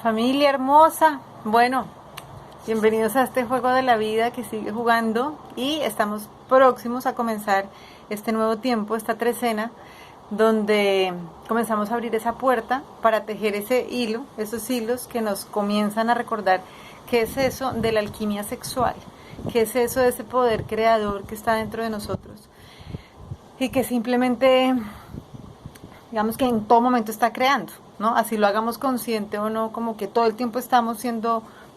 Familia hermosa, bueno, bienvenidos a este juego de la vida que sigue jugando y estamos próximos a comenzar este nuevo tiempo, esta trecena, donde comenzamos a abrir esa puerta para tejer ese hilo, esos hilos que nos comienzan a recordar qué es eso de la alquimia sexual, qué es eso de ese poder creador que está dentro de nosotros y que simplemente, digamos que en todo momento está creando, ¿no? Así lo hagamos consciente o no, como que todo el tiempo estamos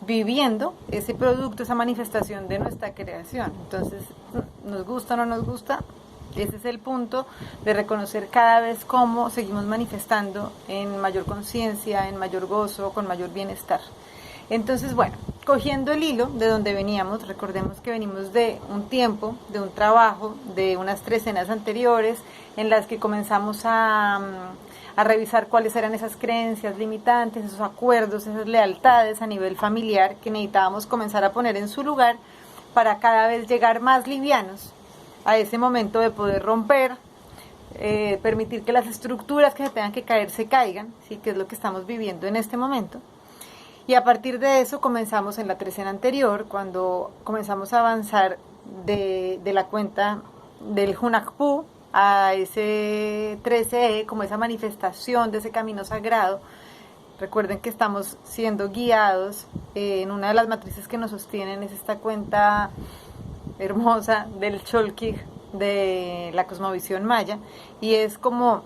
viviendo ese producto, esa manifestación de nuestra creación. Entonces, nos gusta o no nos gusta, ese es el punto de reconocer cada vez cómo seguimos manifestando en mayor conciencia, en mayor gozo, con mayor bienestar. Entonces, bueno, cogiendo el hilo de donde veníamos, recordemos que venimos de un tiempo, de un trabajo, de unas trecenas anteriores, en las que comenzamos a revisar cuáles eran esas creencias limitantes, esos acuerdos, esas lealtades a nivel familiar que necesitábamos comenzar a poner en su lugar para cada vez llegar más livianos a ese momento de poder romper, permitir que las estructuras que se tengan que caer se caigan, ¿sí? Que es lo que estamos viviendo en este momento. Y a partir de eso comenzamos en la trecena anterior, cuando comenzamos a avanzar de la cuenta del Hunahpu a ese 13E, como esa manifestación de ese camino sagrado. Recuerden que estamos siendo guiados en una de las matrices que nos sostienen, es esta cuenta hermosa del Cholkig, de la cosmovisión maya, y es como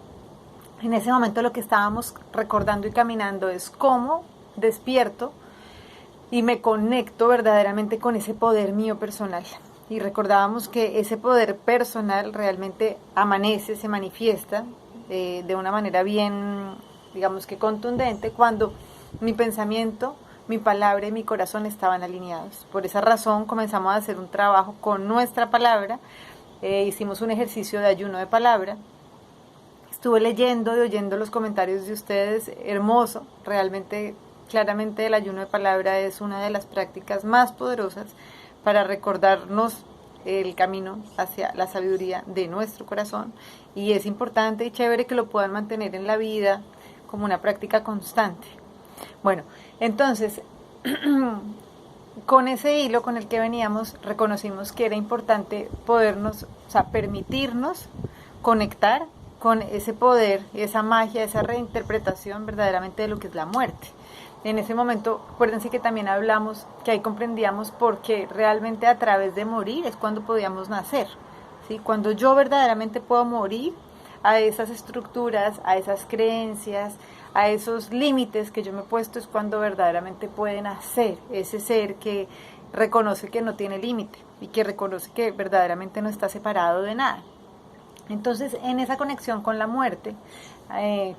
en ese momento lo que estábamos recordando y caminando es cómo despierto y me conecto verdaderamente con ese poder mío personal. Y recordábamos que ese poder personal realmente amanece, se manifiesta de una manera bien, digamos que contundente, cuando mi pensamiento, mi palabra y mi corazón estaban alineados. Por esa razón comenzamos a hacer un trabajo con nuestra palabra, hicimos un ejercicio de ayuno de palabra. Estuve leyendo y oyendo los comentarios de ustedes, hermoso, realmente, claramente el ayuno de palabra es una de las prácticas más poderosas para recordarnos el camino hacia la sabiduría de nuestro corazón, y es importante y chévere que lo puedan mantener en la vida como una práctica constante. Bueno, entonces, con ese hilo con el que veníamos, reconocimos que era importante podernos, o sea, permitirnos conectar con ese poder, esa magia, esa reinterpretación verdaderamente de lo que es la muerte. En ese momento, acuérdense que también hablamos, que ahí comprendíamos por qué realmente a través de morir es cuando podíamos nacer, ¿sí? Cuando yo verdaderamente puedo morir a esas estructuras, a esas creencias, a esos límites que yo me he puesto, es cuando verdaderamente puede nacer ese ser que reconoce que no tiene límite y que reconoce que verdaderamente no está separado de nada. Entonces, en esa conexión con la muerte,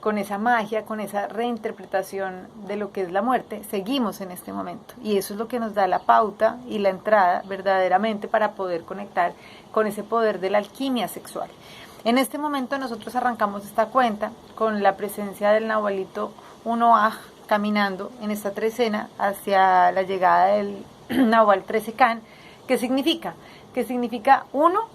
con esa magia, con esa reinterpretación de lo que es la muerte, seguimos en este momento. Y eso es lo que nos da la pauta y la entrada verdaderamente para poder conectar con ese poder de la alquimia sexual. En este momento nosotros arrancamos esta cuenta con la presencia del Nahualito Unoaj caminando en esta trecena hacia la llegada del Nahual 13 Can. ¿Qué significa? Que significa uno,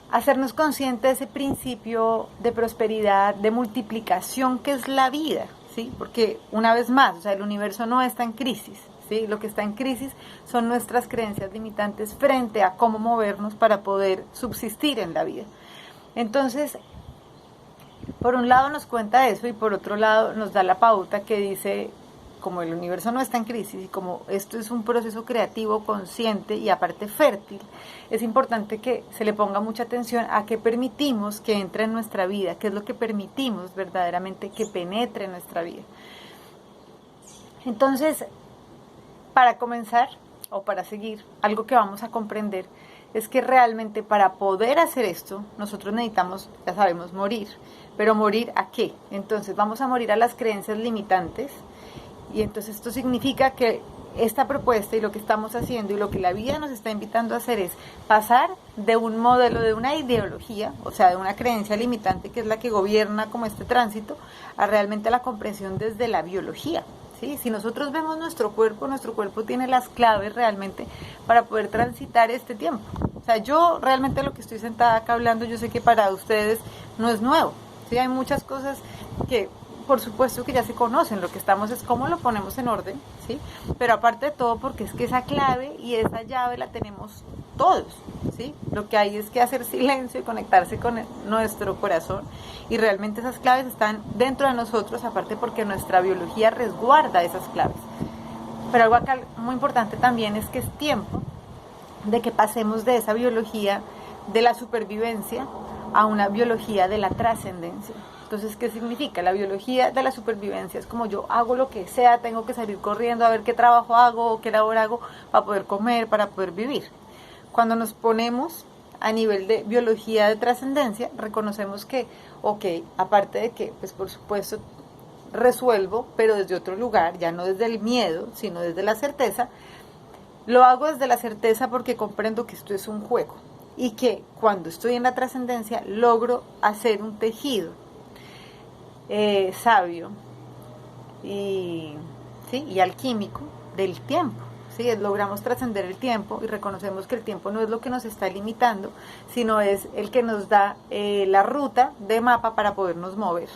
hacernos conscientes de ese principio de prosperidad, de multiplicación que es la vida, ¿sí? Porque una vez más, o sea, el universo no está en crisis, ¿sí? Lo que está en crisis son nuestras creencias limitantes frente a cómo movernos para poder subsistir en la vida. Entonces, por un lado nos cuenta eso y por otro lado nos da la pauta que dice, como el universo no está en crisis y como esto es un proceso creativo consciente y aparte fértil, es importante que se le ponga mucha atención a qué permitimos que entre en nuestra vida, qué es lo que permitimos verdaderamente que penetre en nuestra vida. Entonces, para comenzar o para seguir, algo que vamos a comprender es que realmente para poder hacer esto, nosotros necesitamos, ya sabemos, morir. Pero ¿morir a qué? Entonces vamos a morir a las creencias limitantes. Y entonces esto significa que esta propuesta y lo que estamos haciendo y lo que la vida nos está invitando a hacer es pasar de un modelo, de una ideología, o sea, de una creencia limitante que es la que gobierna como este tránsito, a realmente la comprensión desde la biología, ¿sí? Si nosotros vemos nuestro cuerpo tiene las claves realmente para poder transitar este tiempo. O sea, yo realmente lo que estoy sentada acá hablando, yo sé que para ustedes no es nuevo, ¿sí? Hay muchas cosas que por supuesto que ya se conocen, lo que estamos es cómo lo ponemos en orden, ¿sí? Pero aparte de todo, porque es que esa clave y esa llave la tenemos todos, ¿sí? Lo que hay es que hacer silencio y conectarse con nuestro corazón, y realmente esas claves están dentro de nosotros, aparte porque nuestra biología resguarda esas claves. Pero algo acá muy importante también es que es tiempo de que pasemos de esa biología de la supervivencia a una biología de la trascendencia. Entonces, ¿qué significa? La biología de la supervivencia es como yo hago lo que sea, tengo que salir corriendo a ver qué trabajo hago, qué labor hago para poder comer, para poder vivir. Cuando nos ponemos a nivel de biología de trascendencia, reconocemos que, ok, aparte de que, pues por supuesto, resuelvo, pero desde otro lugar, ya no desde el miedo, sino desde la certeza, lo hago desde la certeza porque comprendo que esto es un juego y que cuando estoy en la trascendencia logro hacer un tejido sabio y alquímico del tiempo. ¿Sí? Logramos trascender el tiempo y reconocemos que el tiempo no es lo que nos está limitando, sino es el que nos da la ruta de mapa para podernos mover.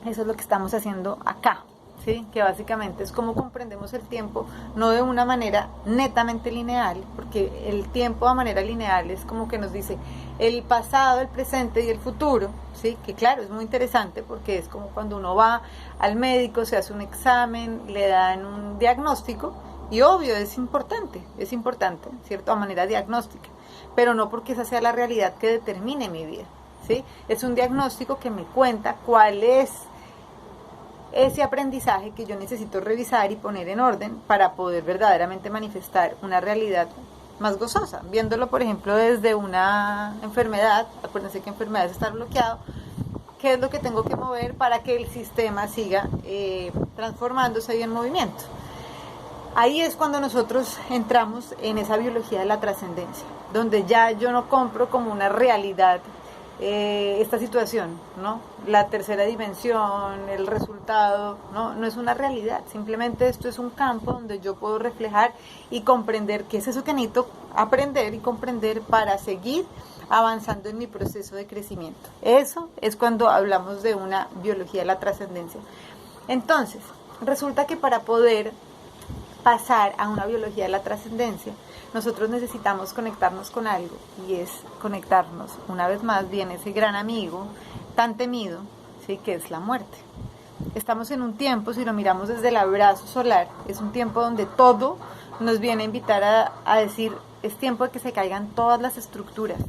Eso es lo que estamos haciendo acá, ¿sí? Que básicamente es como comprendemos el tiempo, no de una manera netamente lineal, porque el tiempo a manera lineal es como que nos dice el pasado, el presente y el futuro, ¿sí? Que claro, es muy interesante porque es como cuando uno va al médico, se hace un examen, le dan un diagnóstico, y obvio, es importante, ¿cierto? A manera diagnóstica, pero no porque esa sea la realidad que determine mi vida, ¿sí? Es un diagnóstico que me cuenta cuál es ese aprendizaje que yo necesito revisar y poner en orden para poder verdaderamente manifestar una realidad más gozosa. Viéndolo, por ejemplo, desde una enfermedad, acuérdense que enfermedad es estar bloqueado, ¿qué es lo que tengo que mover para que el sistema siga transformándose y en movimiento? Ahí es cuando nosotros entramos en esa biología de la trascendencia, donde ya yo no compro como una realidad esta situación, ¿no? La tercera dimensión, el resultado, no es una realidad, simplemente esto es un campo donde yo puedo reflejar y comprender qué es eso que necesito aprender y comprender para seguir avanzando en mi proceso de crecimiento. Eso es cuando hablamos de una biología de la trascendencia. Entonces, resulta que para poder pasar a una biología de la trascendencia, nosotros necesitamos conectarnos con algo, y es conectarnos, una vez más, viene ese gran amigo tan temido, ¿sí? Que es la muerte. Estamos en un tiempo, si lo miramos desde el abrazo solar, es un tiempo donde todo nos viene a invitar a decir, es tiempo de que se caigan todas las estructuras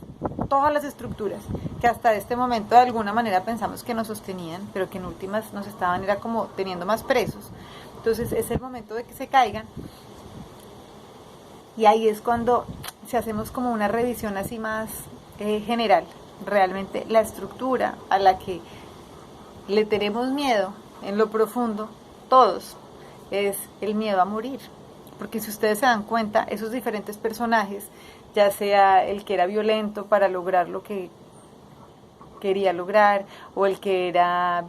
que hasta este momento de alguna manera pensamos que nos sostenían, pero que en últimas nos estaban, era como teniendo más presos. Entonces es el momento de que se caigan, y ahí es cuando si hacemos como una revisión así más general, realmente la estructura a la que le tenemos miedo en lo profundo, todos, es el miedo a morir. Porque si ustedes se dan cuenta, esos diferentes personajes, ya sea el que era violento para lograr lo que quería lograr, o el que era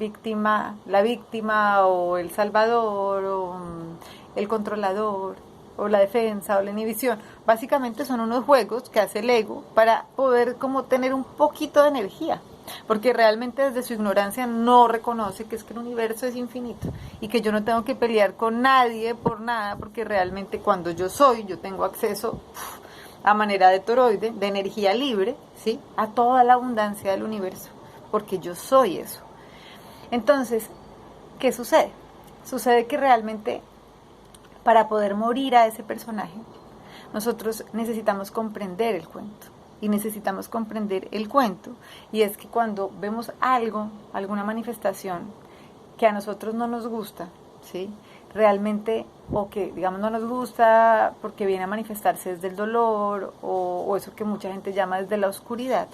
la víctima, o el salvador, o el controlador, o la defensa, o la inhibición, básicamente son unos juegos que hace el ego para poder como tener un poquito de energía, porque realmente desde su ignorancia no reconoce que es que el universo es infinito y que yo no tengo que pelear con nadie por nada, porque realmente cuando yo tengo acceso a manera de toroide, de energía libre, ¿sí? A toda la abundancia del universo, porque yo soy eso. Entonces, ¿qué sucede? Sucede que realmente para poder morir a ese personaje, nosotros necesitamos comprender el cuento. Y necesitamos comprender el cuento, y es que cuando vemos algo, alguna manifestación que a nosotros no nos gusta, ¿sí? Realmente, o que digamos no nos gusta porque viene a manifestarse desde el dolor, o eso que mucha gente llama desde la oscuridad,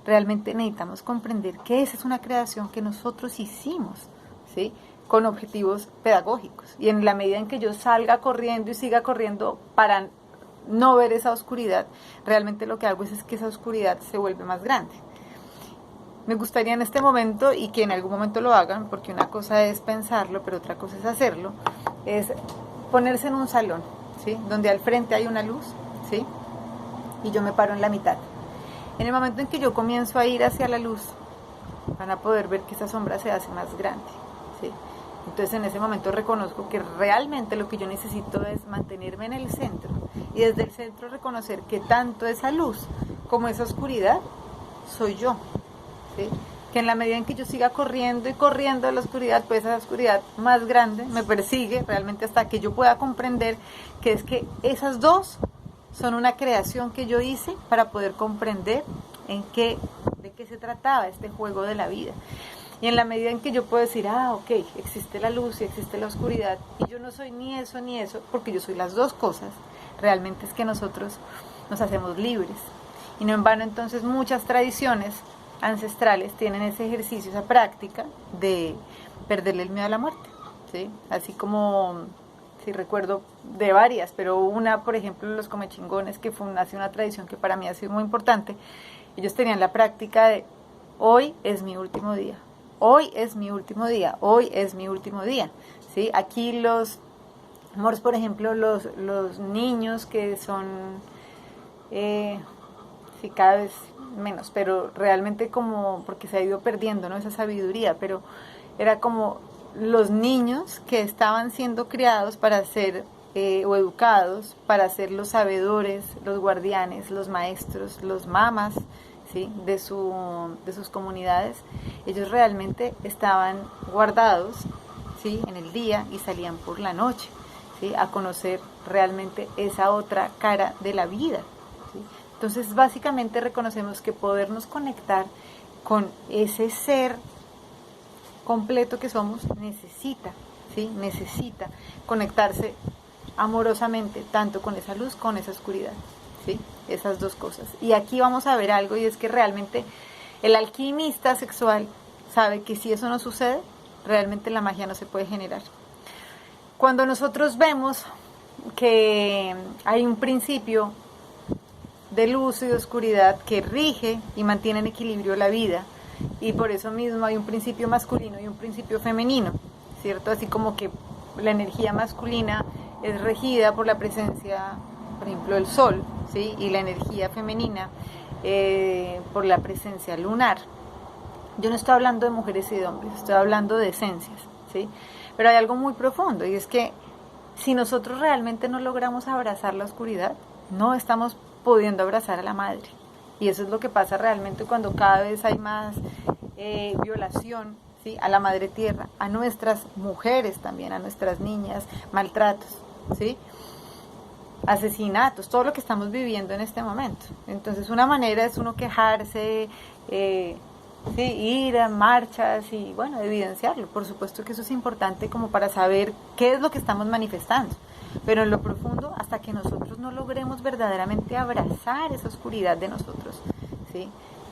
realmente necesitamos comprender que esa es una creación que nosotros hicimos, ¿sí? Con objetivos pedagógicos, y en la medida en que yo salga corriendo y siga corriendo para no ver esa oscuridad, realmente lo que hago es que esa oscuridad se vuelve más grande. Me gustaría en este momento, y que en algún momento lo hagan, porque una cosa es pensarlo, pero otra cosa es hacerlo, es ponerse en un salón, ¿sí? Donde al frente hay una luz, ¿sí? Y yo me paro en la mitad. En el momento en que yo comienzo a ir hacia la luz, van a poder ver que esa sombra se hace más grande. ¿sí? Entonces en ese momento reconozco que realmente lo que yo necesito es mantenerme en el centro y desde el centro reconocer que tanto esa luz como esa oscuridad soy yo, ¿sí? Que en la medida en que yo siga corriendo y corriendo de la oscuridad, pues esa oscuridad más grande me persigue realmente hasta que yo pueda comprender que es que esas dos son una creación que yo hice para poder comprender de qué se trataba este juego de la vida. Y en la medida en que yo puedo decir, ok, existe la luz y existe la oscuridad, y yo no soy ni eso, porque yo soy las dos cosas, realmente es que nosotros nos hacemos libres. Y no en vano entonces muchas tradiciones ancestrales tienen ese ejercicio, esa práctica de perderle el miedo a la muerte, ¿sí? Así como, sí recuerdo de varias, pero una, por ejemplo, los comechingones, que fue una tradición que para mí ha sido muy importante. Ellos tenían la práctica de, hoy es mi último día, hoy es mi último día, hoy es mi último día, ¿sí? Aquí los amores, por ejemplo, los niños que son, sí, cada vez menos, pero realmente como, porque se ha ido perdiendo, ¿no? Esa sabiduría, pero era como los niños que estaban siendo criados para ser, o educados para ser los sabedores, los guardianes, los maestros, los mamas, ¿sí? de sus comunidades. Ellos realmente estaban guardados, ¿sí? en el día y salían por la noche, ¿sí? a conocer realmente esa otra cara de la vida, ¿sí? Entonces básicamente reconocemos que podernos conectar con ese ser completo que somos necesita, ¿sí? necesita conectarse amorosamente tanto con esa luz, con esa oscuridad, ¿sí? esas dos cosas. Y aquí vamos a ver algo, y es que realmente el alquimista sexual sabe que si eso no sucede, realmente la magia no se puede generar. Cuando nosotros vemos que hay un principio de luz y de oscuridad que rige y mantiene en equilibrio la vida, y por eso mismo hay un principio masculino y un principio femenino, ¿cierto? Así como que la energía masculina es regida por la presencia, por ejemplo, del sol, ¿sí? Y la energía femenina por la presencia lunar. Yo no estoy hablando de mujeres y de hombres, estoy hablando de esencias, ¿sí? Pero hay algo muy profundo, y es que si nosotros realmente no logramos abrazar la oscuridad, no estamos pudiendo abrazar a la madre. Y eso es lo que pasa realmente cuando cada vez hay más violación, ¿sí? a la madre tierra, a nuestras mujeres también, a nuestras niñas, maltratos, ¿sí? asesinatos, todo lo que estamos viviendo en este momento. Entonces una manera es uno quejarse, sí, ir a marchas y bueno, evidenciarlo. Por supuesto que eso es importante como para saber qué es lo que estamos manifestando, pero en lo profundo, hasta que nosotros no logremos verdaderamente abrazar esa oscuridad de nosotros, ¿sí?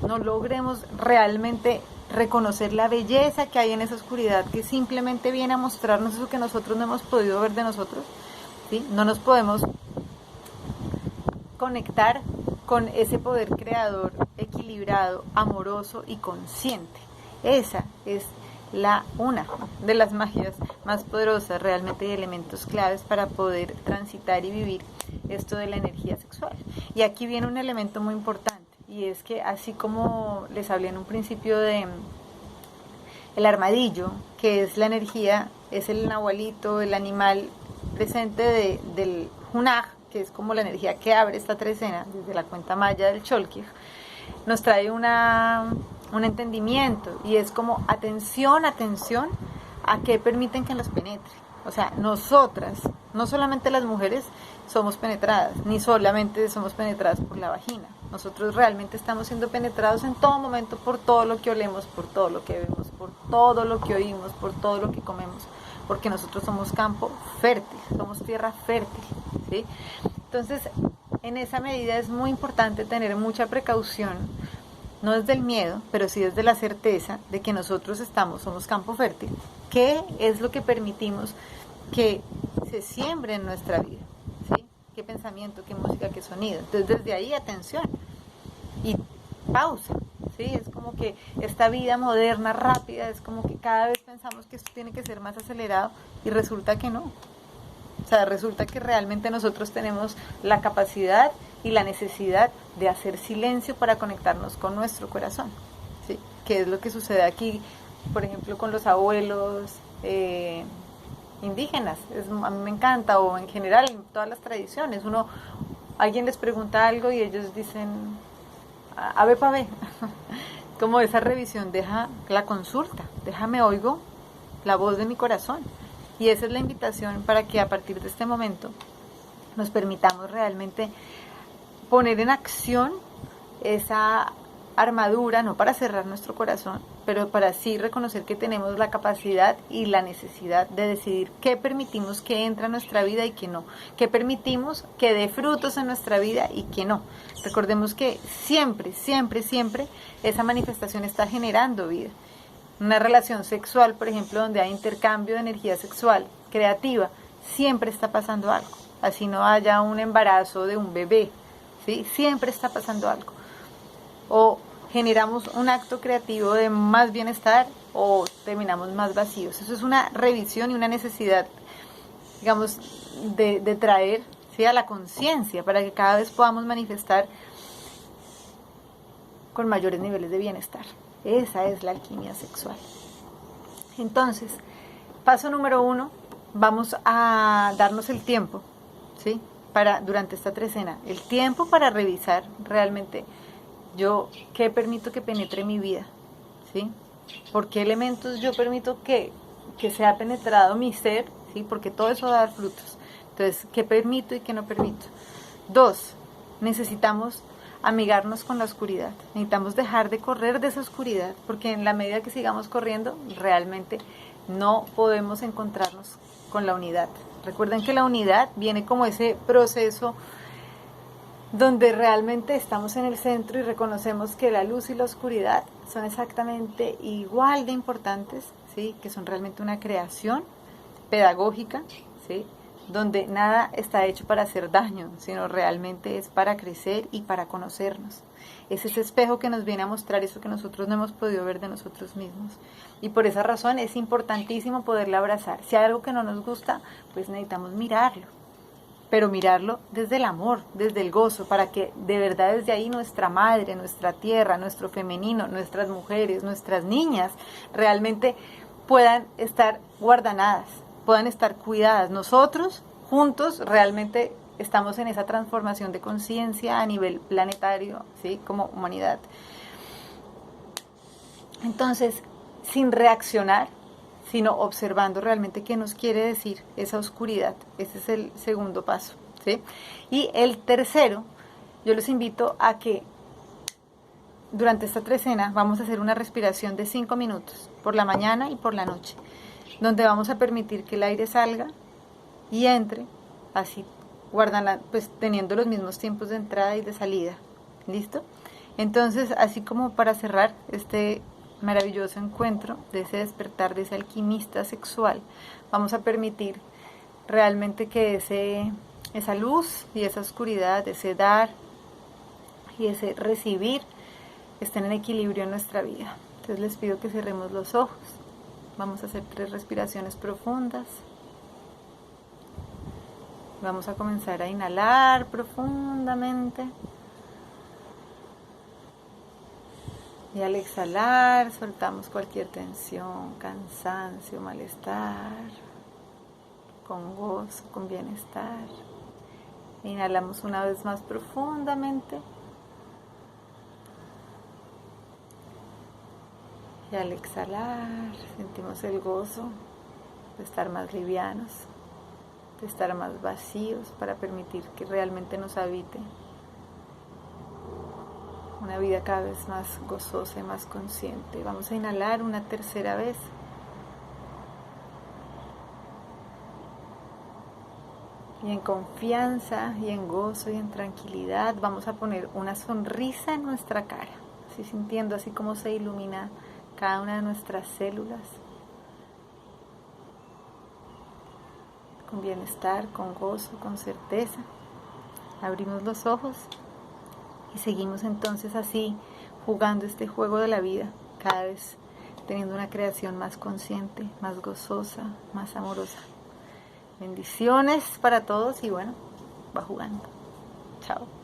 no logremos realmente reconocer la belleza que hay en esa oscuridad, que simplemente viene a mostrarnos eso que nosotros no hemos podido ver de nosotros, ¿sí? no nos podemos conectar con ese poder creador equilibrado, amoroso y consciente. Esa es una de las magias más poderosas realmente, y elementos claves para poder transitar y vivir esto de la energía sexual. Y aquí viene un elemento muy importante, y es que así como les hablé en un principio de el armadillo, que es la energía, es el nahualito, el animal presente del Hunaj, que es como la energía que abre esta trecena desde la cuenta maya del Cholquij, nos trae un entendimiento, y es como atención a que permiten que nos penetre. O sea, nosotras, no solamente las mujeres somos penetradas, ni solamente somos penetradas por la vagina. Nosotros realmente estamos siendo penetrados en todo momento por todo lo que olemos, por todo lo que vemos, por todo lo que oímos, por todo lo que comemos, porque nosotros somos campo fértil, somos tierra fértil, ¿sí? Entonces, en esa medida es muy importante tener mucha precaución, no desde el miedo, pero sí desde la certeza de que nosotros somos campo fértil. ¿Qué es lo que permitimos que se siembre en nuestra vida? ¿Sí? ¿Qué pensamiento, qué música, qué sonido? Entonces, desde ahí, atención y pausa. ¿Sí? Es como que esta vida moderna, rápida, es como que cada vez pensamos que esto tiene que ser más acelerado, y resulta que no. O sea, resulta que realmente nosotros tenemos la capacidad y la necesidad de hacer silencio para conectarnos con nuestro corazón, ¿sí? Que es lo que sucede aquí, por ejemplo, con los abuelos, indígenas. A mí me encanta, o en general en todas las tradiciones. Alguien les pregunta algo y ellos dicen, a ver, pa' ver. Como esa revisión, deja la consulta, déjame oigo la voz de mi corazón. Y esa es la invitación para que a partir de este momento nos permitamos realmente poner en acción esa armadura, no para cerrar nuestro corazón, pero para sí reconocer que tenemos la capacidad y la necesidad de decidir qué permitimos que entre a nuestra vida y qué no, qué permitimos que dé frutos en nuestra vida y qué no. Recordemos que siempre, siempre, siempre esa manifestación está generando vida. Una relación sexual, por ejemplo, donde hay intercambio de energía sexual creativa, siempre está pasando algo. Así no haya un embarazo de un bebé, ¿sí? Siempre está pasando algo. O generamos un acto creativo de más bienestar o terminamos más vacíos. Eso es una revisión y una necesidad, digamos, de traer, ¿sí?, a la conciencia para que cada vez podamos manifestar con mayores niveles de bienestar. Esa es la alquimia sexual. Entonces, paso número 1, vamos a darnos el tiempo, ¿sí?, durante esta trecena, el tiempo para revisar realmente yo qué permito que penetre mi vida, ¿sí? ¿Por qué elementos yo permito que sea penetrado mi ser? ¿Sí? Porque todo eso va a dar frutos. Entonces, ¿qué permito y qué no permito? 2, necesitamos amigarnos con la oscuridad. Necesitamos dejar de correr de esa oscuridad, porque en la medida que sigamos corriendo, realmente no podemos encontrarnos con la unidad. Recuerden que la unidad viene como ese proceso donde realmente estamos en el centro y reconocemos que la luz y la oscuridad son exactamente igual de importantes, ¿sí?, que son realmente una creación pedagógica, ¿sí?, donde nada está hecho para hacer daño, sino realmente es para crecer y para conocernos. Es ese espejo que nos viene a mostrar eso que nosotros no hemos podido ver de nosotros mismos. Y por esa razón es importantísimo poderla abrazar. Si hay algo que no nos gusta, pues necesitamos mirarlo. Pero mirarlo desde el amor, desde el gozo, para que de verdad desde ahí nuestra madre, nuestra tierra, nuestro femenino, nuestras mujeres, nuestras niñas, realmente puedan estar guardanadas, puedan estar cuidadas. Nosotros juntos realmente estamos en esa transformación de conciencia a nivel planetario, ¿sí?, como humanidad. Entonces, sin reaccionar, sino observando realmente qué nos quiere decir esa oscuridad. Ese es el segundo paso, ¿sí? Y el tercero, yo los invito a que durante esta trecena vamos a hacer una respiración de 5 minutos, por la mañana y por la noche, donde vamos a permitir que el aire salga y entre, así pues teniendo los mismos tiempos de entrada y de salida. ¿Listo? Entonces, así como para cerrar este maravilloso encuentro de ese despertar de ese alquimista sexual, vamos a permitir realmente que esa luz y esa oscuridad, ese dar y ese recibir estén en equilibrio en nuestra vida. Entonces les pido que cerremos los ojos. Vamos a hacer 3 respiraciones profundas. Vamos a comenzar a inhalar profundamente. Y al exhalar, soltamos cualquier tensión, cansancio, malestar, con gozo, con bienestar. Inhalamos una vez más profundamente. Y al exhalar, sentimos el gozo de estar más livianos, de estar más vacíos para permitir que realmente nos habite una vida cada vez más gozosa y más consciente. Vamos a inhalar una tercera vez. Y en confianza y en gozo y en tranquilidad vamos a poner una sonrisa en nuestra cara, así sintiendo así como se ilumina cada una de nuestras células, con bienestar, con gozo, con certeza. Abrimos los ojos y seguimos entonces así jugando este juego de la vida, cada vez teniendo una creación más consciente, más gozosa, más amorosa. Bendiciones para todos y bueno, va jugando. Chao.